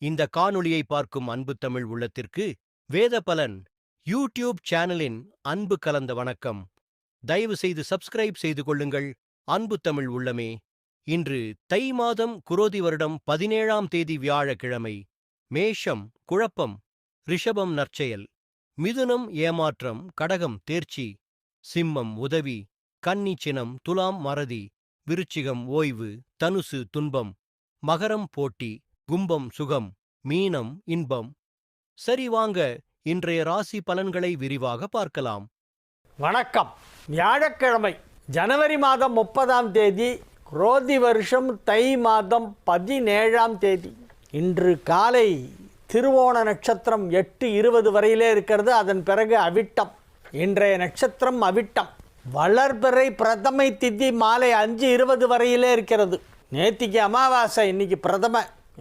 இந்த காணொளியை பார்க்கும் அன்பு தமிழ் உள்ளத்திற்கு வேத பலன் யூடியூப் சேனலின் அன்பு கலந்த வணக்கம். தயவு செய்து சப்ஸ்கிரைப் செய்து கொள்ளுங்கள் அன்பு தமிழ் உள்ளமே. இன்று தை மாதம் குரோதி வருடம் 17ஆம் தேதி வியாழக்கிழமை. மேஷம் குழப்பம், ரிஷபம் நற்செயல், மிதுனம் ஏமாற்றம், கடகம் தேர்ச்சி, சிம்மம் உதவி, கன்னி சினம், துலாம் மறதி, விருச்சிகம் ஓய்வு, தனுசு துன்பம், மகரம் போட்டி, கும்பம் சுகம், மீனம் இன்பம். சரி, வாங்க இன்றைய ராசி பலன்களை விரிவாக பார்க்கலாம். வணக்கம். வியாழக்கிழமை, ஜனவரி மாதம் 30ஆம் தேதி, குரோதி வருஷம் தை மாதம் 17ஆம் தேதி. இன்று காலை திருவோண நட்சத்திரம் 8:20 வரையிலே இருக்கிறது. அதன் பிறகு அவிட்டம். இன்றைய நட்சத்திரம் அவிட்டம். வளர்பிறை பிரதமை திதி மாலை 5:20 வரையிலே இருக்கிறது. நேத்திக்கு அமாவாசை, இன்னைக்கு பிரதம.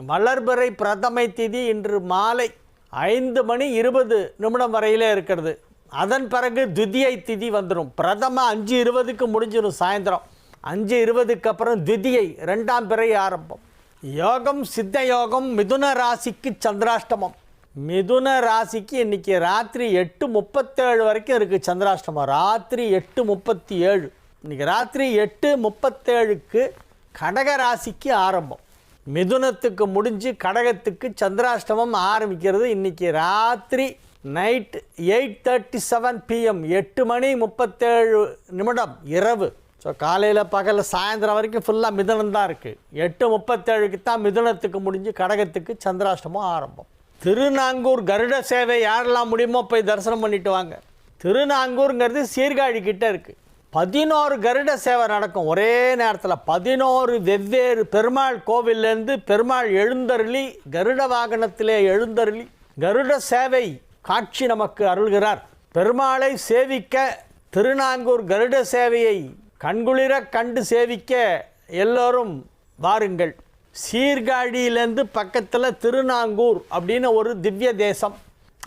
வளர்பிறை பிரதமை திதி இன்று மாலை 5:20 வரையிலே இருக்கிறது. அதன் பிறகு துதியை திதி வந்துடும். பிரதம 5:20க்கு முடிஞ்சிடும். சாயந்தரம் 5:20க்கு அப்புறம் துதியை 2ஆம் பிறை ஆரம்பம். யோகம் சித்த யோகம். மிதுன ராசிக்கு சந்திராஷ்டமம். மிதுன ராசிக்கு இன்னைக்கு ராத்திரி 8:37 வரைக்கும் இருக்குது சந்திராஷ்டமம். ராத்திரி 8:37. இன்னைக்கு ராத்திரி 8:37க்கு கடக ராசிக்கு ஆரம்பம். மிதுனத்துக்கு முடிஞ்சு கடகத்துக்கு சந்திராஷ்டமம் ஆரம்பிக்கிறது. இன்னைக்கு ராத்திரி நைட் 8:37 PM, 8:37 இரவு. ஸோ காலையில் பகல் சாயந்தரம் வரைக்கும் ஃபுல்லாக மிதுனம் தான் இருக்குது. 8:37க்கு தான் மிதுனத்துக்கு முடிஞ்சு கடகத்துக்கு சந்திராஷ்டமம் ஆரம்பம். திருநாங்கூர் கருட சேவை யாரெல்லாம் முடியுமோ போய் தரிசனம் பண்ணிட்டு வாங்க. திருநாங்கூருங்கிறது சீர்காழி கிட்ட இருக்குது. 11 கருட சேவை நடக்கும் ஒரே நேரத்தில். 11 வெவ்வேறு பெருமாள் கோவிலேருந்து பெருமாள் எழுந்தருளி, கருட வாகனத்திலே எழுந்தருளி கருட சேவை காட்சி நமக்கு அருள்கிறார். பெருமாளை சேவிக்க திருநாங்கூர் கருட சேவையை கண்குளிர கண்டு சேவிக்க எல்லோரும் வாருங்கள். சீர்காழியிலேருந்து பக்கத்தில் திருநாங்கூர் அப்படின்னு ஒரு திவ்ய தேசம்.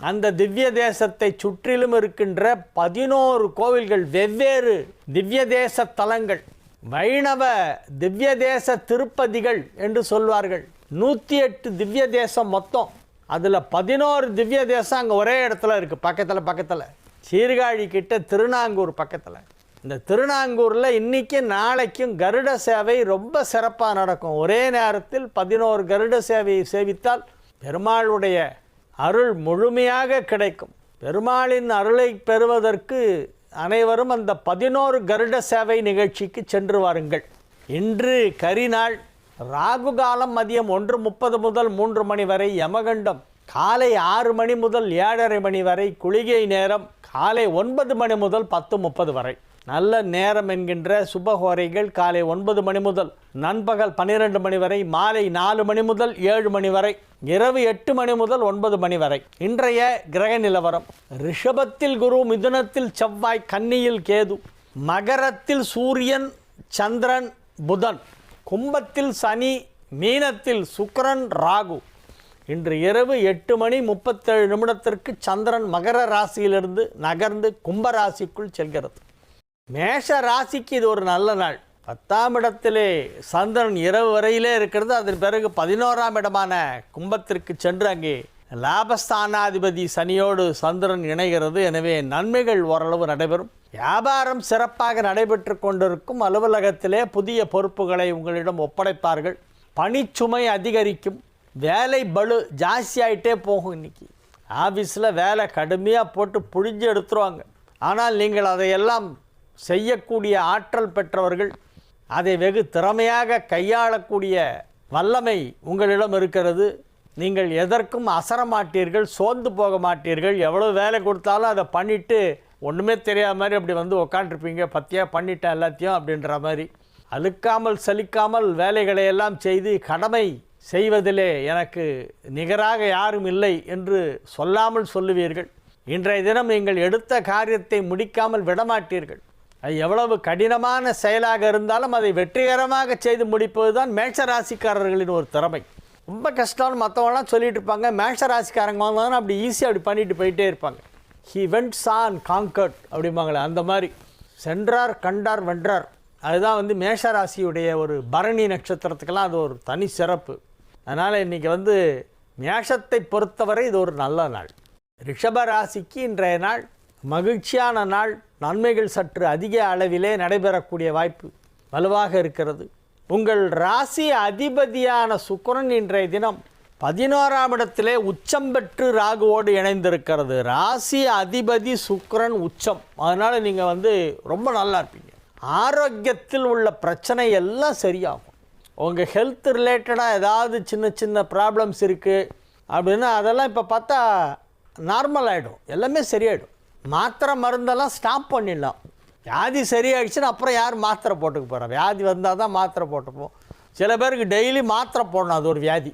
அந்த திவ்ய தேசத்தை சுற்றிலும் இருக்கின்ற 11 கோவில்கள், வெவ்வேறு திவ்ய தேச தலங்கள், வைணவ திவ்ய தேச திருப்பதிகள் என்று சொல்வார்கள். 108 திவ்ய தேசம் மொத்தம். அதில் 11 திவ்ய தேசம் அங்கே ஒரே இடத்துல இருக்குது. பக்கத்தில் சீர்காழி கிட்ட திருநாங்கூர் பக்கத்தில். இந்த திருநாங்கூரில் இன்றைக்கும் நாளைக்கும் கருட சேவை ரொம்ப சிறப்பாக நடக்கும். ஒரே நேரத்தில் 11 கருட சேவையை சேவித்தால் பெருமாளுடைய அருள் முழுமையாக கிடைக்கும். பெருமாளின் அருளை பெறுவதற்கு அனைவரும் அந்த 11 கருட சேவை நிகழ்ச்சிக்கு சென்று வாருங்கள். இன்று கரிநாள். ராகு காலம் மதியம் 1:30 முதல் 3 மணி வரை. யமகண்டம் காலை 6 மணி முதல் 7:30 மணி வரை. குளிகை நேரம் காலை 9 மணி முதல் 10:30 வரை. நல்ல நேரம் என்கின்ற சுபஹோரைகள் காலை 9 மணி முதல் நண்பகல் 12 மணி வரை, மாலை 4 மணி முதல் 7 மணி வரை, இரவு 8 மணி முதல் 9 மணி வரை. இன்றைய கிரக நிலவரம்: ரிஷபத்தில் குரு, மிதுனத்தில் செவ்வாய், கன்னியில் கேது, மகரத்தில் சூரியன், சந்திரன், புதன், கும்பத்தில் சனி, மீனத்தில் சுக்கிரன், ராகு. இன்று இரவு 8:37 சந்திரன் மகர ராசியிலிருந்து நகர்ந்து கும்பராசிக்குள் செல்கிறது. மேஷ ராசிக்கு இது ஒரு நல்ல நாள். 10ஆம் இடத்திலே சந்திரன் இரவு வரையிலே இருக்கிறது. அதன் பிறகு 11ஆம் இடமான கும்பத்திற்கு சென்று அங்கே லாபஸ்தானாதிபதி சனியோடு சந்திரன் இணைகிறது. எனவே நன்மைகள் ஓரளவு நடைபெறும். வியாபாரம் சிறப்பாக நடைபெற்று கொண்டிருக்கும். அலுவலகத்திலே புதிய பொறுப்புகளை உங்களிடம் ஒப்படைப்பார்கள். பணிச்சுமை அதிகரிக்கும். வேலை பளு ஜாஸ்தியாகிட்டே போகும். இன்றைக்கி ஆஃபீஸில் வேலை கடுமையாக போட்டு புழிஞ்சு எடுத்துருவாங்க. ஆனால் நீங்கள் அதையெல்லாம் செய்யக்கூடிய ஆற்றல் பெற்றவர்கள். அதை வெகு திறமையாக கையாளக்கூடிய வல்லமை உங்களிடம் இருக்கிறது. நீங்கள் எதற்கும் அசரமாட்டீர்கள், சோர்ந்து போக மாட்டீர்கள். எவ்வளோ வேலை கொடுத்தாலும் அதை பண்ணிவிட்டு ஒன்றுமே தெரியாத மாதிரி அப்படி வந்து உக்காண்டிருப்பீங்க. பத்தியாக பண்ணிட்டேன் எல்லாத்தையும் அப்படின்ற மாதிரி. அழுக்காமல் சலிக்காமல் வேலைகளை எல்லாம் செய்து கடமை செய்வதிலே எனக்கு நிகராக யாரும் இல்லை என்று சொல்லாமல் சொல்லுவீர்கள். இன்றைய தினம் நீங்கள் எடுத்த காரியத்தை முடிக்காமல் விடமாட்டீர்கள். அது எவ்வளவு கடினமான செயலாக இருந்தாலும் அதை வெற்றிகரமாக செய்து முடிப்பது தான் மேஷராசிக்காரர்களின் ஒரு திறமை. ரொம்ப கஷ்டம்னு மற்றவங்களாம் சொல்லிட்டு இருப்பாங்க. மேஷராசிக்காரங்க வாங்க அப்படி ஈஸியாக அப்படி பண்ணிட்டு போயிட்டே இருப்பாங்க. ஹி வெண்ட் சான் காங்கர்ட் அப்படிம்பாங்களே, அந்த மாதிரி சென்றார் கண்டார் வென்றார். அதுதான் மேஷராசியுடைய ஒரு பரணி நட்சத்திரத்துக்கெல்லாம் அது ஒரு தனி சிறப்பு. அதனால் இன்றைக்கி மேஷத்தை பொறுத்தவரை இது ஒரு நல்ல நாள். ரிஷப ராசிக்கு இன்றைய நாள் மகிழ்ச்சியான நாள். நன்மைகள் சற்று அதிக அளவிலே நடைபெறக்கூடிய வாய்ப்பு வலுவாக இருக்கிறது. உங்கள் ராசி அதிபதியான சுக்கிரன் இன்றைய தினம் 11ஆம் இடத்திலே உச்சம் பெற்று ராகுவோடு இணைந்திருக்கிறது. ராசி அதிபதி சுக்கிரன் உச்சம். அதனால் நீங்கள் ரொம்ப நல்லா இருப்பீங்க. ஆரோக்கியத்தில் உள்ள பிரச்சனை எல்லாம் சரியாகும். உங்கள் ஹெல்த் ரிலேட்டடாக ஏதாவது சின்ன சின்ன ப்ராப்ளம்ஸ் இருக்குது அப்படின்னா அதெல்லாம் இப்போ பார்த்தா நார்மல் ஆகிடும், எல்லாமே சரியாயிடும். மாத்திரை மருந்தெல்லாம் ஸ்டாப் பண்ணிடலாம். வியாதி சரியாயிடுச்சுன்னா அப்புறம் யார் மாத்திரை போட்டுக்க போகிறோம்? வியாதி வந்தால் தான் மாத்திரை போட்டுப்போம். சில பேருக்கு டெய்லி மாத்திரை போடணும், அது ஒரு வியாதி.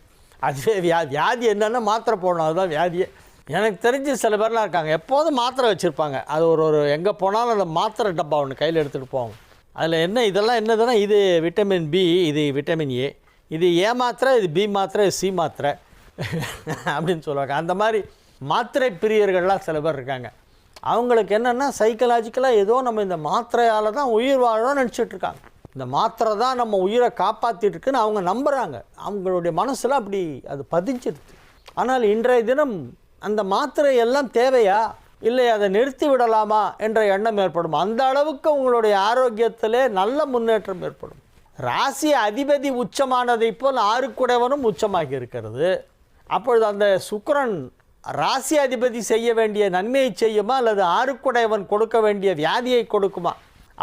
அதுவே வியாதி என்னென்னா மாத்திரை போடணும், அதுதான் வியாதியே. எனக்கு தெரிஞ்சு சில பேர்லாம் இருக்காங்க, எப்போதும் மாத்திரை வச்சுருப்பாங்க. அது ஒரு எங்கே போனாலும் அந்த மாத்திரை டப்பா ஒன்று கையில் எடுத்துகிட்டு போவாங்க. அதில் இதெல்லாம் என்னதுன்னா, இது விட்டமின் பி, இது விட்டமின் ஏ, இது ஏ மாத்திரை, இது பி மாத்திரை, இது சி மாத்திரை அப்படின்னு சொல்லுவாங்க. அந்த மாதிரி மாத்திரை பிரியர்கள்லாம் சில பேர் இருக்காங்க. அவங்களுக்கு என்னென்னா சைக்கலாஜிக்கலாக ஏதோ நம்ம இந்த மாத்திரையால் தான் உயிர் வாழணும்னு நினச்சிட்ருக்காங்க. இந்த மாத்திரை தான் நம்ம உயிரை காப்பாற்றிட்டு இருக்குன்னு அவங்க நம்புகிறாங்க. அவங்களுடைய மனசில் அப்படி அது பதிஞ்சிருது. ஆனால் இன்றைய தினம் அந்த மாத்திரை எல்லாம் தேவையா, இல்லை அதை நிறுத்தி விடலாமா என்ற எண்ணம் ஏற்படும். அந்த அளவுக்கு உங்களுடைய ஆரோக்கியத்திலே நல்ல முன்னேற்றம் ஏற்படும். ராசி அதிபதி உச்சமானதை போல் ஆறுக்குடையவனும் உச்சமாகி இருக்கிறது. அப்பொழுது அந்த சுக்கிரன் ராசி அதிபதி செய்ய வேண்டிய நன்மையை செய்யுமா, அல்லது ஆறுக்குடையவன் கொடுக்க வேண்டிய வியாதியை கொடுக்குமா?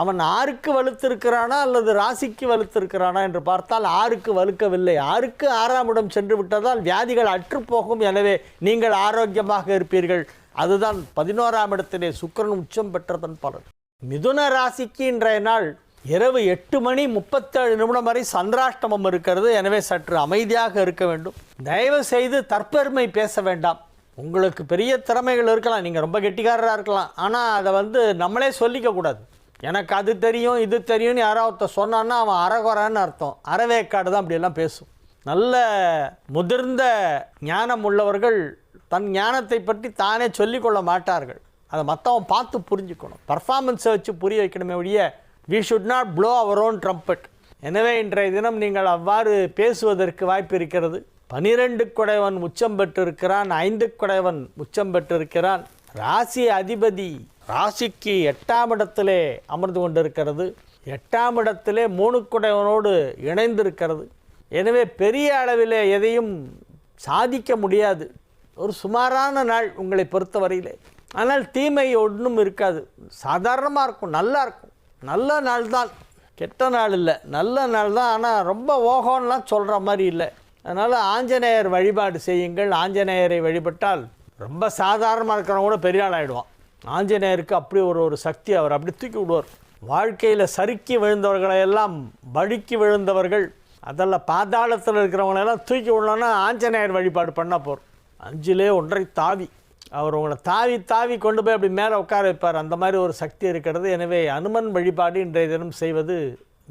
அவன் ஆறுக்கு வலுத்திருக்கிறானா அல்லது ராசிக்கு வலுத்திருக்கிறானா என்று பார்த்தால் ஆறுக்கு வலுக்கவில்லை. ஆறுக்கு 6ஆம் இடம் சென்று விட்டதால் வியாதிகள் அற்றுப்போகும். எனவே நீங்கள் ஆரோக்கியமாக இருப்பீர்கள். அதுதான் 11ஆம் இடத்திலே சுக்கிரன் உச்சம் பெற்றதன் பலன். மிதுன ராசிக்கு இன்றைய நாள் இரவு 8:37 வரை சந்திராஷ்டமம் இருக்கிறது. எனவே சற்று அமைதியாக இருக்க வேண்டும். தயவு செய்து தற்பெருமை பேச வேண்டாம். உங்களுக்கு பெரிய திறமைகள் இருக்கலாம், நீங்கள் ரொம்ப கெட்டிக்காரராக இருக்கலாம். ஆனால் அதை நம்மளே சொல்லிக்கக்கூடாது. எனக்கு அது தெரியும் இது தெரியும்னு யாராவது சொன்னான்னா அவன் அறகுறான்னு அர்த்தம். அறவேக்காடு தான் அப்படியெல்லாம் பேசும். நல்ல முதிர்ந்த ஞானம் உள்ளவர்கள் தன் ஞானத்தை பற்றி தானே சொல்லிக்கொள்ள மாட்டார்கள். அதை மற்றவன் பார்த்து புரிஞ்சுக்கணும். பர்ஃபார்மன்ஸை வச்சு புரிய வைக்கணுமே ஒழிய we should not blow our own trumpet. எனவே இன்றைய தினம் நீங்கள் அவ்வாறு பேசுவதற்கு வாய்ப்பு இருக்கிறது. 12 குடையவன் உச்சம் பெற்றிருக்கிறான், 5 குடையவன் உச்சம் பெற்றிருக்கிறான். ராசி அதிபதி ராசிக்கு 8ஆம் இடத்திலே அமர்ந்து கொண்டிருக்கிறது. 8ஆம் இடத்திலே 3 குடையவனோடு இணைந்திருக்கிறது. எனவே பெரிய அளவிலே எதையும் சாதிக்க முடியாது. ஒரு சுமாரான நாள் உங்களை பொறுத்தவரையிலே. ஆனால் தீமை ஒன்றும் இருக்காது, சாதாரணமாக இருக்கும், நல்லா இருக்கும். நல்ல நாள் தான், கெட்ட நாள் இல்லை, நல்ல நாள் தான். ஆனால் ரொம்ப ஓகோன்னெலாம் சொல்கிற மாதிரி இல்லை. அதனால் ஆஞ்சநேயர் வழிபாடு செய்யுங்கள். ஆஞ்சநேயரை வழிபட்டால் ரொம்ப சாதாரணமாக இருக்கிறவங்க கூட பெரிய ஆள் ஆகிடுவான். ஆஞ்சநேயருக்கு அப்படி ஒரு சக்தி, அவர் அப்படி தூக்கி விடுவார். வாழ்க்கையில் சறுக்கி விழுந்தவர்களையெல்லாம் வழுக்கி விழுந்தவர்கள், அதெல்லாம் பாதாளத்தில் இருக்கிறவங்களெல்லாம் தூக்கி விடணுன்னா ஆஞ்சநேயர் வழிபாடு பண்ணால் போகிறோம். 5லே 1 தாவி அவர் உங்களை தாவி தாவி கொண்டு போய் அப்படி மேலே உட்கார வைப்பார். அந்த மாதிரி ஒரு சக்தி இருக்கிறது. எனவே அனுமன் வழிபாடு இன்றைய தினம் செய்வது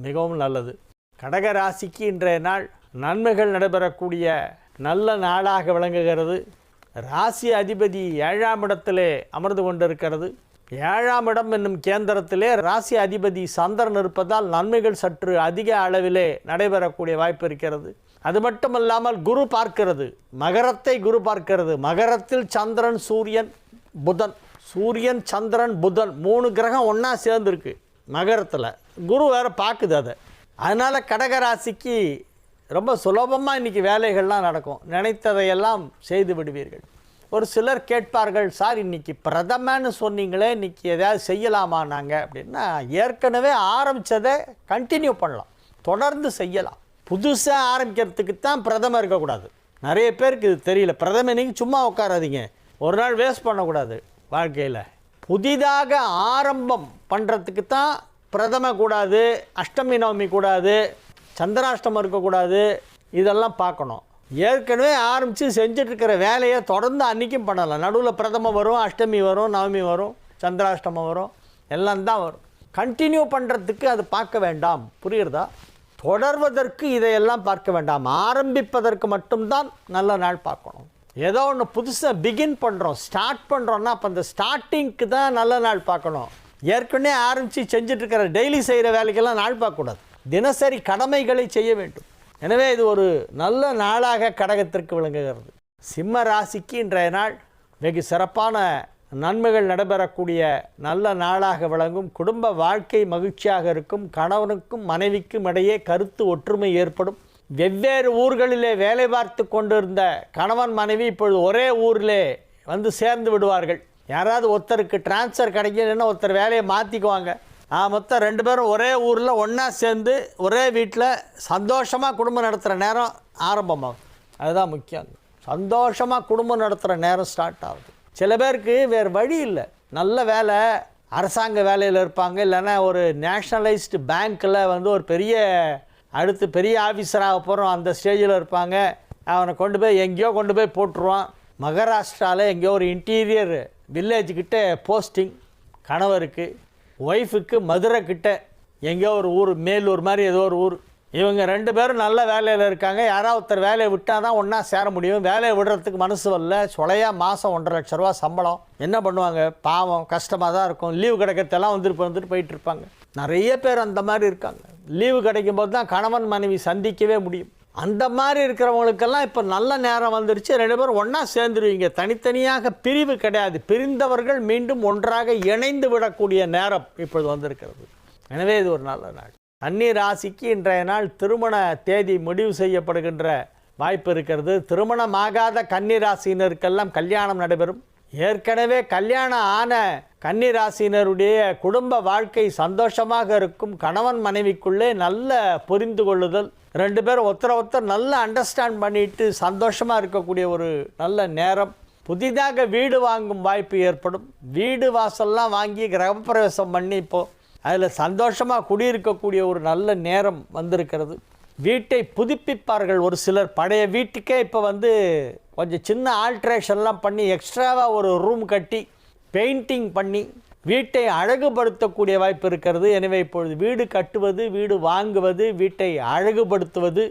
மிகவும் நல்லது. கடக ராசிக்கு இன்றைய நாள் நன்மைகள் நடைபெறக்கூடிய நல்ல நாளாக விளங்குகிறது. ராசி அதிபதி 7ஆம் இடத்திலே அமர்ந்து கொண்டிருக்கிறது. 7ஆம் இடம் என்னும் கேந்திரத்திலே ராசி அதிபதி சந்திரன் இருப்பதால் நன்மைகள் சற்று அதிக அளவிலே நடைபெறக்கூடிய வாய்ப்பு இருக்கிறது. அது மட்டுமல்லாமல் குரு பார்க்கிறது, மகரத்தை குரு பார்க்கிறது. மகரத்தில் சந்திரன் சூரியன் புதன், சூரியன் சந்திரன் புதன் 3 கிரகம் ஒன்றா சேர்ந்துருக்கு மகரத்தில். குரு வேறு பார்க்குது அதை. அதனால் கடகராசிக்கு ரொம்ப சுலபமாக இன்றைக்கி வேலைகள்லாம் நடக்கும். நினைத்ததையெல்லாம் செய்து விடுவீர்கள். ஒரு சிலர் கேட்பார்கள், சார் இன்றைக்கி பிரதமன்னு சொன்னீங்களே, இன்றைக்கி எதாவது செய்யலாமா நாங்கள் அப்படின்னா, ஏற்கனவே ஆரம்பித்ததை கண்டினியூ பண்ணலாம், தொடர்ந்து செய்யலாம். புதுசாக ஆரம்பிக்கிறதுக்கு தான் பிரதமர் இருக்கக்கூடாது. நிறைய பேருக்கு இது தெரியல. பிரதமர் நீங்கள் சும்மா உட்காராதீங்க, ஒரு நாள் வேஸ்ட் பண்ணக்கூடாது வாழ்க்கையில். புதிதாக ஆரம்பம் பண்ணுறதுக்கு தான் பிரதம கூடாது, அஷ்டமி நவமி கூடாது, சந்திராஷ்டமம் இருக்கக்கூடாது, இதெல்லாம் பார்க்கணும். ஏற்கனவே ஆரம்பித்து செஞ்சிட்ருக்கிற வேலையை தொடர்ந்து அன்றைக்கும் பண்ணலாம். நடுவில் பிரதம வரும், அஷ்டமி வரும், நவமி வரும், சந்திராஷ்டமம் வரும், எல்லாம் தான் வரும். கண்டினியூ பண்ணுறதுக்கு அது பார்க்க வேண்டாம். புரியுறதா? தொடர்வதற்கு இதையெல்லாம் பார்க்க வேண்டாம். ஆரம்பிப்பதற்கு மட்டும்தான் நல்ல நாள் பார்க்கணும். ஏதோ ஒன்று புதுசாக பிகின் பண்ணுறோம், ஸ்டார்ட் பண்ணுறோன்னா அப்போ அந்த ஸ்டார்டிங்க்கு தான் நல்ல நாள் பார்க்கணும். ஏற்கனவே ஆரம்பித்து செஞ்சிட்ருக்கிற டெய்லி செய்கிற வேலைக்கெல்லாம் நாள் பார்க்கக்கூடாது. தினசரி கடமைகளை செய்ய வேண்டும். எனவே இது ஒரு நல்ல நாளாக கடகத்திற்கு விளங்குகிறது. சிம்ம ராசிக்கு இன்றைய நாள் வெகு சிறப்பான நன்மைகள் நடைபெறக்கூடிய நல்ல நாளாக விளங்கும். குடும்ப வாழ்க்கை மகிழ்ச்சியாக இருக்கும். கணவனுக்கும் மனைவிக்கும் இடையே கருத்து ஒற்றுமை ஏற்படும். வெவ்வேறு ஊர்களிலே வேலை பார்த்து கொண்டிருந்த கணவன் மனைவி இப்பொழுது ஒரே ஊரிலே வந்து சேர்ந்து விடுவார்கள். யாராவது ஒருத்தருக்கு டிரான்ஸ்ஃபர் கிடைக்கணுன்னா ஒருத்தர் வேலையை மாற்றிக்குவாங்க. மொத்தம் 2 பேரும் ஒரே ஊரில் ஒன்றா சேர்ந்து ஒரே வீட்டில் சந்தோஷமாக குடும்பம் நடத்துகிற நேரம் ஆரம்பமாகும். அதுதான் முக்கியம். சந்தோஷமாக குடும்பம் நடத்துகிற நேரம் ஸ்டார்ட் ஆகுது. சில பேருக்கு வேறு வழி இல்லை. நல்ல வேலை, அரசாங்க வேலையில் இருப்பாங்க, இல்லைன்னா ஒரு நேஷ்னலைஸ்டு பேங்க்கில் வந்து ஒரு அடுத்து பெரிய ஆஃபீஸராக போகிறோம் அந்த ஸ்டேஜில் இருப்பாங்க. அவனை கொண்டு போய் எங்கேயோ கொண்டு போய் போட்டுருவான். மகாராஷ்டிராவில் எங்கேயோ ஒரு இன்டீரியர் வில்லேஜுக்கிட்ட போஸ்டிங் கணவருக்கு, ஒய்ஃபுக்கு மதுரை கிட்ட எங்கேயோ ஒரு ஊர், மேலூர் மாதிரி ஏதோ ஒரு ஊர். இவங்க 2 பேரும் நல்ல வேலையில் இருக்காங்க. யாராவது ஒருத்தர் வேலையை விட்டால் தான் ஒன்றா சேர முடியும். வேலையை விடுறதுக்கு மனசு வரல. சொலையாக மாதம் 1.5 லட்ச ரூபா சம்பளம். என்ன பண்ணுவாங்க? பாவம், கஷ்டமாக தான் இருக்கும். லீவு கிடைக்கிறதெல்லாம் வந்துட்டு போயிட்டு இருப்பாங்க. நிறைய பேர் அந்த மாதிரி இருக்காங்க. லீவு கிடைக்கும் போது தான் கணவன் மனைவி சந்திக்கவே முடியும். அந்த மாதிரி இருக்கிறவங்களுக்கெல்லாம் இப்போ நல்ல நேரம் வந்துருச்சு. 2 பேரும் ஒன்றா சேர்ந்துருவீங்க. தனித்தனியாக பிரிவு கிடையாது. பிரிந்தவர்கள் மீண்டும் ஒன்றாக இணைந்து விடக்கூடிய நேரம் இப்பொழுது வந்திருக்கிறது. எனவே இது ஒரு நல்ல நாள். கன்னி ராசிக்கு இன்றைய நாள் திருமண தேதி முடிவு செய்யப்படுகின்ற வாய்ப்பு இருக்கிறது. திருமணமாகாத கன்னி ராசியினருக்கெல்லாம் கல்யாணம் நடைபெறும். ஏற்கனவே கல்யாணம் ஆன கன்னி ராசியினருடைய குடும்ப வாழ்க்கை சந்தோஷமாக இருக்கும். கணவன் மனைவிக்குள்ளே நல்ல புரிந்து கொள்ளுதல், 2 பேரும் ஒருத்தர் நல்ல அண்டர்ஸ்டாண்ட் பண்ணிட்டு சந்தோஷமாக இருக்கக்கூடிய ஒரு நல்ல நேரம். புதிதாக வீடு வாங்கும் வாய்ப்பு ஏற்படும். வீடு வாசல்லாம் வாங்கி கிரகப்பிரவேசம் பண்ணி இப்போது அதில் சந்தோஷமாக குடியிருக்கக்கூடிய ஒரு நல்ல நேரம் வந்திருக்கிறது. வீட்டை புதுப்பிப்பார்கள். ஒரு சிலர் பழைய வீட்டுக்கே இப்போ வந்து கொஞ்சம் சின்ன ஆல்ட்ரேஷன்லாம் பண்ணி எக்ஸ்ட்ராவாக ஒரு ரூம் கட்டி பெயிண்டிங் பண்ணி வீட்டை அழகுபடுத்தக்கூடிய வாய்ப்பு இருக்கிறது. எனவே இப்பொழுது வீடு கட்டுவது, வீடு வாங்குவது, வீட்டை அழகுபடுத்துவது,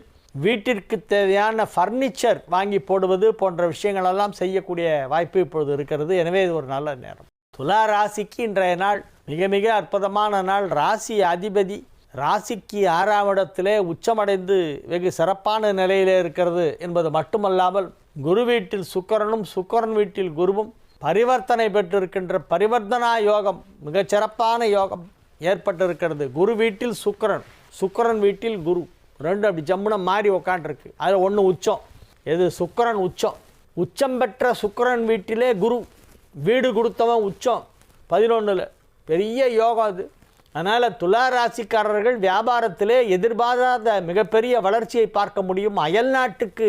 வீட்டிற்கு தேவையான ஃபர்னிச்சர் வாங்கி போடுவது போன்ற விஷயங்களெல்லாம் செய்யக்கூடிய வாய்ப்பு இப்பொழுது இருக்கிறது. எனவே இது ஒரு நல்ல நேரம். துலா ராசிக்கு இன்றைய நாள் மிக மிக அற்புதமான நாள். ராசி அதிபதி ராசிக்கு 6ஆம் இடத்திலே உச்சமடைந்து வெகு சிறப்பான நிலையிலே இருக்கிறது என்பது மட்டுமல்லாமல் குரு வீட்டில் சுக்கிரனும், சுக்கிரன் வீட்டில் குருவும் பரிவர்த்தனை பெற்றிருக்கின்ற பரிவர்த்தனா யோகம், மிகச்சிறப்பான யோகம் ஏற்பட்டிருக்கிறது. குரு வீட்டில் சுக்கிரன், சுக்கிரன் வீட்டில் குரு, 2 அப்படி ஜம்முன மாறி உக்காண்டிருக்கு. அதில் 1 உச்சம். எது? சுக்கிரன் உச்சம். உச்சம் பெற்ற சுக்கிரன் வீட்டிலே குரு, வீடு கொடுத்தவன் உச்சம் 11ல். பெரிய யோகம் அது. அதனால் துலா ராசிக்காரர்கள் வியாபாரத்திலே எதிர்பாராத மிகப்பெரிய வளர்ச்சியை பார்க்க முடியும். அயல் நாட்டுக்கு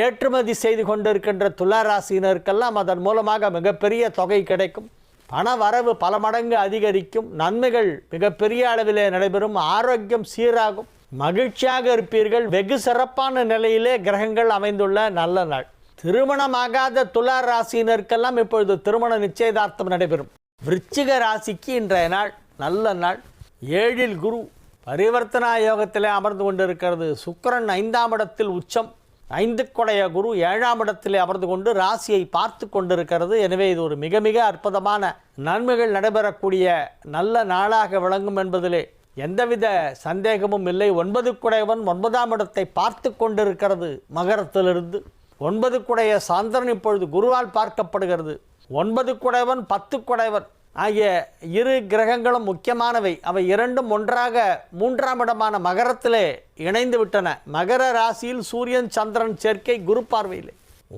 ஏற்றுமதி செய்து கொண்டிருக்கின்ற துலா ராசியினருக்கெல்லாம் அதன் மூலமாக மிகப்பெரிய தொகை கிடைக்கும். பண வரவு பல மடங்கு அதிகரிக்கும். நன்மைகள் மிகப்பெரிய அளவிலே நடைபெறும். ஆரோக்கியம் சீராகும். மகிழ்ச்சியாக இருப்பீர்கள். வெகு சிறப்பான நிலையிலே கிரகங்கள் அமைந்துள்ள நல்ல நாள். திருமணமாகாத துலா ராசியினருக்கெல்லாம் இப்பொழுது திருமண நிச்சயதார்த்தம் நடைபெறும். விருச்சிக ராசிக்கு இன்றைய நாள் நல்ல நாள். 7இல் குரு பரிவர்த்தனா யோகத்திலே அமர்ந்து கொண்டிருக்கிறது. சுக்கிரன் 5ஆம் இடத்தில் உச்சம். 5க்குடைய குரு 7ஆம் இடத்திலே அமர்ந்து கொண்டு ராசியை பார்த்து கொண்டிருக்கிறது. எனவே இது ஒரு மிக மிக அற்புதமான நன்மைகள் நடைபெறக்கூடிய நல்ல நாளாக விளங்கும் என்பதிலே எந்தவித சந்தேகமும் இல்லை. 9க்குடையவன் 9ஆம் இடத்தை பார்த்து கொண்டிருக்கிறது. மகரத்திலிருந்து 9க்குடைய சந்திரன் இப்பொழுது குருவால் பார்க்கப்படுகிறது. 9க்குடையவன் 10க்குடையவன் ஆகிய 2 கிரகங்களும் முக்கியமானவை. அவை 2ம் ஒன்றாக 3ஆம் இடமான மகரத்திலே இணைந்து விட்டன. மகர ராசியில் சூரியன் சந்திரன் சேர்க்கை குரு பார்வையிலே.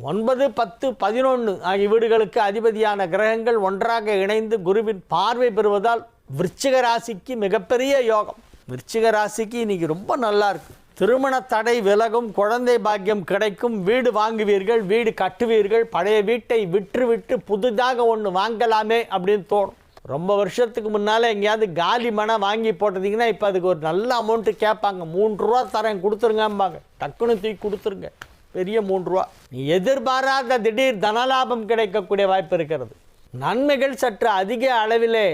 9, 10, 11 ஆகிய வீடுகளுக்கு அதிபதியான கிரகங்கள் ஒன்றாக இணைந்து குருவின் பார்வை பெறுவதால் விருச்சிக ராசிக்கு மிகப்பெரிய யோகம். விருச்சிக ராசிக்கு இன்னைக்கு ரொம்ப நல்லா இருக்கு. திருமண தடை விலகும். குழந்தை பாக்கியம் கிடைக்கும். வீடு வாங்குவீர்கள், வீடு கட்டுவீர்கள். பழைய வீட்டை விட்டு புதுதாக ஒன்று வாங்கலாமே அப்படின்னு தோணும். ரொம்ப வருஷத்துக்கு முன்னால் எங்கேயாவது காலி மனை வாங்கி போட்டதிங்கன்னா இப்போ அதுக்கு ஒரு நல்ல அமௌண்ட்டு கேட்பாங்க. 3 ரூபா தரேன் கொடுத்துருங்கம்பாங்க. டக்குன்னு தூக்கி கொடுத்துருங்க. பெரிய 3 ரூபா. நீ எதிர்பாராத திடீர் தனலாபம் கிடைக்கக்கூடிய வாய்ப்பு இருக்கிறது. நன்மைகள் சற்று அதிக அளவிலே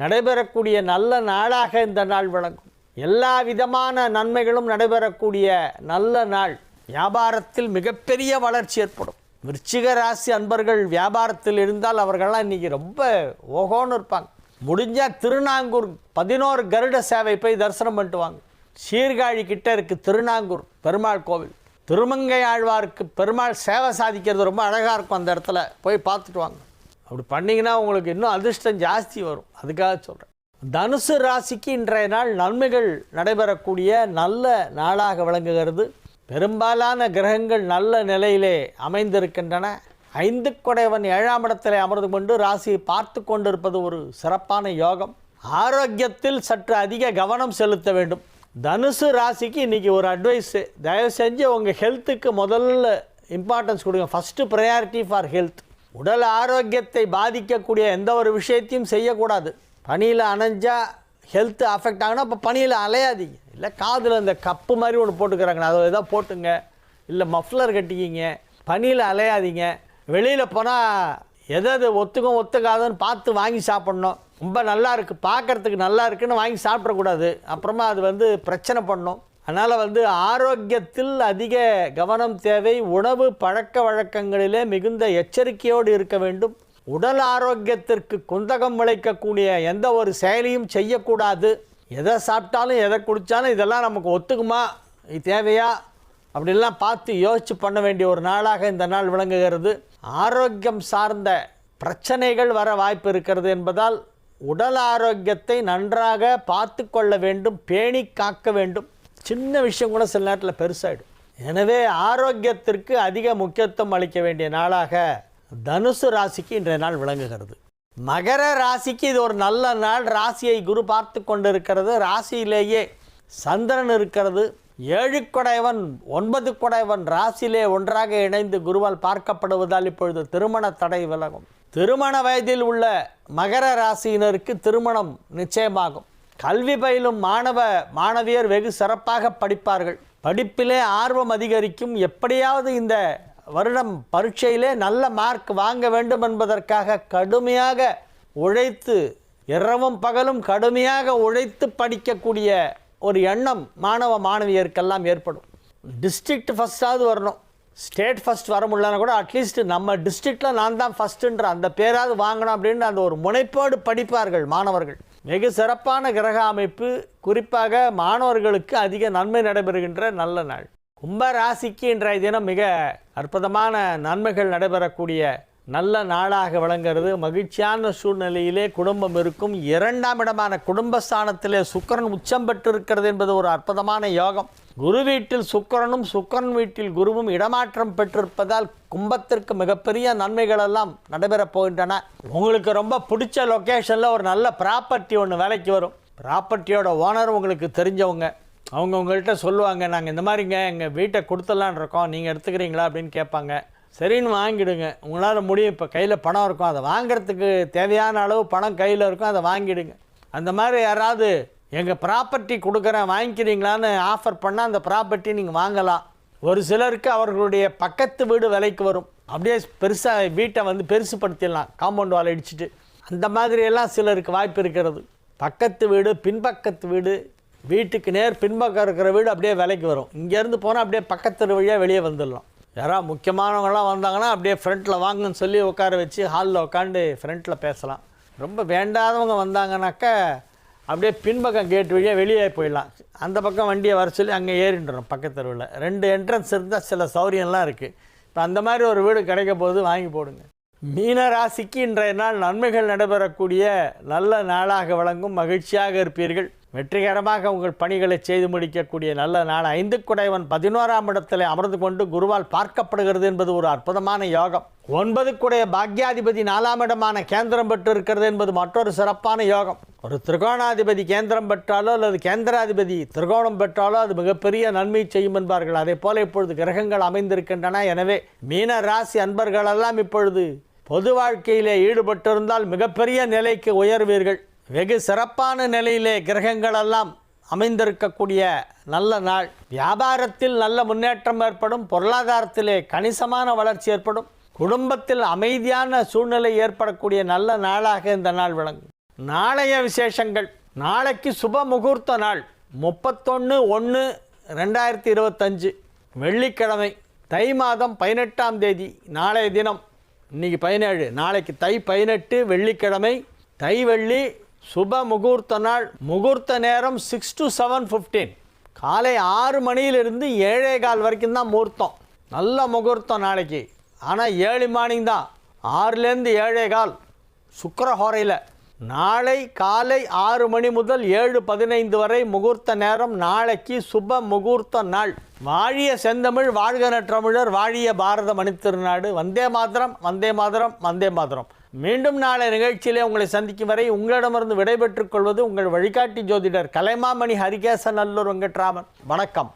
நடைபெறக்கூடிய நல்ல நாளாக இந்த நாள் விளங்கும். எல்லா விதமான நன்மைகளும் நடைபெறக்கூடிய நல்ல நாள். வியாபாரத்தில் மிகப்பெரிய வளர்ச்சி ஏற்படும். விருச்சிக ராசி அன்பர்கள் வியாபாரத்தில் இருந்தால் அவர்கள்லாம் இன்றைக்கி ரொம்ப ஓகோன்னு இருப்பாங்க. முடிஞ்சால் திருநாங்கூர் 11 கருட சேவை போய் தரிசனம் பண்ணிட்டு வாங்க. சீர்காழி கிட்ட இருக்குது திருநாங்கூர் பெருமாள் கோவில். திருமங்கை ஆழ்வாருக்கு பெருமாள் சேவை சாதிக்கிறது ரொம்ப அழகாக இருக்கும். அந்த இடத்துல போய் பார்த்துட்டு வாங்க. அப்படி பண்ணிங்கன்னா உங்களுக்கு இன்னும் அதிர்ஷ்டம் ஜாஸ்தி வரும். அதுக்காக சொல்கிறேன். தனுசு ராசிக்கு இன்றைய நாள் நன்மைகள் நடைபெறக்கூடிய நல்ல நாளாக விளங்குகிறது. பெரும்பாலான கிரகங்கள் நல்ல நிலையிலே அமைந்திருக்கின்றன. 5 குடைவன் 7ஆம் இடத்திலே அமர்ந்து கொண்டு ராசியை பார்த்து கொண்டிருப்பது ஒரு சிறப்பான யோகம். ஆரோக்கியத்தில் சற்று அதிக கவனம் செலுத்த வேண்டும். தனுசு ராசிக்கு இன்றைக்கி ஒரு அட்வைஸு, தயவு செஞ்சு உங்கள் ஹெல்த்துக்கு முதல்ல இம்பார்ட்டன்ஸ் கொடுங்க. First priority for health. உடல் ஆரோக்கியத்தை பாதிக்கக்கூடிய எந்த ஒரு விஷயத்தையும் செய்யக்கூடாது. பனியில் அணைஞ்சால் ஹெல்த்து அஃபெக்ட் ஆகுனா அப்போ பனியில் அலையாதீங்க. இல்லை காதில் இந்த கப்பு மாதிரி ஒன்று போட்டுக்கிறாங்க, அதை எதாவது போட்டுங்க. இல்லை மஃப்ளர் கட்டிக்கிங்க. பனியில் அலையாதீங்க. வெளியில் போனால் எதாவது ஒத்துக்காதுன்னு பார்த்து வாங்கி சாப்பிட்ணும். ரொம்ப நல்லா இருக்குது, பார்க்குறதுக்கு நல்லா இருக்குன்னு வாங்கி சாப்பிட்றக்கூடாது. அப்புறமா அது பிரச்சனை பண்ணணும். அதனால் ஆரோக்கியத்தில் அதிக கவனம் தேவை. உணவு பழக்க வழக்கங்களிலே மிகுந்த எச்சரிக்கையோடு இருக்க வேண்டும். உடல் ஆரோக்கியத்திற்கு குந்தகம் விளைக்கக்கூடிய எந்த ஒரு செயலையும் செய்யக்கூடாது. எதை சாப்பிட்டாலும் எதை குடித்தாலும் இதெல்லாம் நமக்கு ஒத்துக்குமா, இது தேவையா அப்படிலாம் பார்த்து யோசித்து பண்ண வேண்டிய ஒரு நாளாக இந்த நாள் விளங்குகிறது. ஆரோக்கியம் சார்ந்த பிரச்சனைகள் வர வாய்ப்பு இருக்கிறது என்பதால் உடல் ஆரோக்கியத்தை நன்றாக பார்த்து கொள்ள வேண்டும், பேணி காக்க வேண்டும். சின்ன விஷயம் கூட சில நேரத்தில் பெருசாகிடும். எனவே ஆரோக்கியத்திற்கு அதிக முக்கியத்துவம் அளிக்க வேண்டிய நாளாக தனுசு ராசிக்கு இன்றைய நாள் விளங்குகிறது. மகர ராசிக்கு இது ஒரு நல்ல நாள். ராசியை குரு பார்த்து கொண்டிருக்கிறது. ராசியிலேயே சந்திரன் இருக்கிறது. 7 குடைவன் 9 குடைவன் ராசியிலே ஒன்றாக இணைந்து குருவால் பார்க்கப்படுவதால் இப்பொழுது திருமண தடை விலகும். திருமண வயதில் உள்ள மகர ராசியினருக்கு திருமணம் நிச்சயமாகும். கல்வி பயிலும் மாணவியர் வெகு சிறப்பாக படிப்பார்கள். படிப்பிலே ஆர்வம் அதிகரிக்கும். எப்படியாவது இந்த வருடம் பரீட்சையிலே நல்ல மார்க் வாங்க வேண்டும் என்பதற்காக கடுமையாக உழைத்து, இரவும் பகலும் கடுமையாக உழைத்து படிக்கக்கூடிய ஒரு எண்ணம் மாணவியருக்கெல்லாம் ஏற்படும். டிஸ்ட்ரிக்ட் ஃபஸ்ட்டாவது வரணும், ஸ்டேட் ஃபஸ்ட் வர முடியலன்னா கூட அட்லீஸ்ட் நம்ம டிஸ்ட்ரிக்டில் நான் தான் ஃபஸ்ட்டுன்ற அந்த பேராவது வாங்கணும் அப்படின்னு அந்த ஒரு முனைப்போடு படிப்பார்கள் மாணவர்கள். வெகு சிறப்பான கிரக அமைப்பு. குறிப்பாக மாணவர்களுக்கு அதிக நன்மை நடைபெறுகின்ற நல்ல நாள். கும்ப ராசிக்கு இன்றைய தினம் மிக அற்புதமான நன்மைகள் நடைபெறக்கூடிய நல்ல நாளாக விளங்குகிறது. மகிழ்ச்சியான சூழ்நிலையிலே குடும்பம் இருக்கும். 2ஆம் இடமான குடும்பஸ்தானத்திலே சுக்கிரன் உச்சம் பெற்றிருக்கிறது என்பது ஒரு அற்புதமான யோகம். குரு வீட்டில் சுக்கிரனும் சுக்கிரன் வீட்டில் குருவும் இடமாற்றம் பெற்றிருப்பதால் கும்பத்திற்கு மிகப்பெரிய நன்மைகள் எல்லாம் நடைபெறப் போகின்றன. உங்களுக்கு ரொம்ப பிடிச்ச லொக்கேஷனில் ஒரு நல்ல ப்ராப்பர்ட்டி ஒன்று வேலைக்கு வரும். ப்ராப்பர்ட்டியோட ஓனர் உங்களுக்கு தெரிஞ்சவங்க. அவங்க உங்கள்கிட்ட சொல்லுவாங்க, நாங்கள் இந்த மாதிரிங்க எங்கள் வீட்டை கொடுத்துடலான் இருக்கோம், நீங்கள் எடுத்துக்கிறீங்களா அப்படின்னு கேட்பாங்க. சரின்னு வாங்கிடுங்க. உங்களால் முடியும். இப்போ கையில் பணம் இருக்கும், அதை வாங்கிறதுக்கு தேவையான அளவு பணம் கையில் இருக்கும், அதை வாங்கிடுங்க. அந்த மாதிரி யாராவது எங்கள் ப்ராப்பர்ட்டி கொடுக்குறேன் வாங்கிக்கிறீங்களான்னு ஆஃபர் பண்ணால் அந்த ப்ராப்பர்ட்டி நீங்கள் வாங்கலாம். ஒரு சிலருக்கு அவர்களுடைய பக்கத்து வீடு விலைக்கு வரும். அப்படியே பெருசாக வீட்டை பெருசுப்படுத்திடலாம், காம்பவுண்ட் வால் அடிச்சுட்டு. அந்த மாதிரியெல்லாம் சிலருக்கு வாய்ப்பு இருக்கிறது. பக்கத்து வீடு, பின்பக்கத்து வீடு, வீட்டுக்கு நேர் பின்பக்கம் இருக்கிற வீடு அப்படியே விலைக்கு வரும். இங்கேருந்து போனால் அப்படியே பக்கத்து வழியாக வெளியே வந்துடலாம். யாராவது முக்கியமானவங்களாம் வந்தாங்கன்னா அப்படியே ஃப்ரண்ட்டில் வாங்கன்னு சொல்லி உட்கார வச்சு ஹாலில் உட்காந்து ஃப்ரண்ட்டில் பேசலாம். ரொம்ப வேண்டாதவங்க வந்தாங்கனாக்கா அப்படியே பின்பக்கம் கேட் வழியாக வெளியே போயிடலாம். அந்த பக்கம் வண்டியை வர சொல்லி அங்கே ஏறிட்டுறோம். பக்கத்து தெருவில் 2 என்ட்ரன்ஸ் இருந்தால் சில சௌகரியம்லாம் இருக்குது. இப்போ அந்த மாதிரி ஒரு வீடு கிடைக்க போது வாங்கி போடுங்க. மீன ராசிக்கு இன்றைய நாள் நன்மைகள் நடைபெறக்கூடிய நல்ல நாளாக விளங்கும். மகிழ்ச்சியாக இருப்பீர்கள். வெற்றிகரமாக உங்கள் பணிகளை செய்து முடிக்கக்கூடிய நல்ல நாள். 5 குடைவன் 11ஆம் இடத்தில் அமர்ந்து கொண்டு குருவால் பார்க்கப்படுகிறது என்பது ஒரு அற்புதமான யோகம். 9 குடைய பாக்யாதிபதி 4ஆம் இடமான கேந்திரம் பெற்று இருக்கிறது என்பது மற்றொரு சிறப்பான யோகம். ஒரு திரிகோணாதிபதி கேந்திரம் பெற்றாலோ அல்லது கேந்திராதிபதி திரிகோணம் பெற்றாலோ அது மிகப்பெரிய நன்மை செய்யும் என்பார்கள். அதே போல இப்பொழுது கிரகங்கள் அமைந்திருக்கின்றன. எனவே மீன ராசி அன்பர்களெல்லாம் இப்பொழுது பொது வாழ்க்கையிலே ஈடுபட்டிருந்தால் மிகப்பெரிய நிலைக்கு உயர்வீர்கள். வெகு சிறப்பான நிலையிலே கிரகங்களெல்லாம் அமைந்திருக்கக்கூடிய நல்ல நாள். வியாபாரத்தில் நல்ல முன்னேற்றம் ஏற்படும். பொருளாதாரத்திலே கணிசமான வளர்ச்சி ஏற்படும். குடும்பத்தில் அமைதியான சூழ்நிலை ஏற்படக்கூடிய நல்ல நாளாக இந்த நாள் விளங்கும். நாளைய விசேஷங்கள். நாளைக்கு சுப முகூர்த்த நாள் 31/1/2025 வெள்ளிக்கிழமை, தை மாதம் 18ஆம் தேதி. நாளைய தினம் இன்றைக்கி 17, நாளைக்கு தை 18 வெள்ளிக்கிழமை, தை வெள்ளி, சுப முகூர்த்த நாள். முகூர்த்த நேரம் 6 to 7:15. காலை 6 மணியிலிருந்து 7:15 வரைக்கும் தான் முகூர்த்தம். நல்ல முகூர்த்தம் நாளைக்கு. ஆனால் ஏர்லி மார்னிங் தான், 6லேருந்து 7:15 சுக்கிரஹோரையில். நாளை காலை 6 மணி முதல் 7:15 வரை முகூர்த்த நேரம். நாளைக்கு சுப முகூர்த்த நாள். வாழிய செந்தமிழ், வாழ்க நற்றமிழர், வாழிய பாரத மணித்திருநாடு. வந்தே மாதரம், வந்தே மாதரம், வந்தே மாதரம். மீண்டும் நாளை நிகழ்ச்சியிலே உங்களை சந்திக்கும் வரை உங்களிடமிருந்து விடைபெற்றுக் கொள்வது உங்கள் வழிகாட்டி ஜோதிடர் கலைமாமணி ஹரிகேசநல்லூர் வெங்கட்ராமன். வணக்கம்.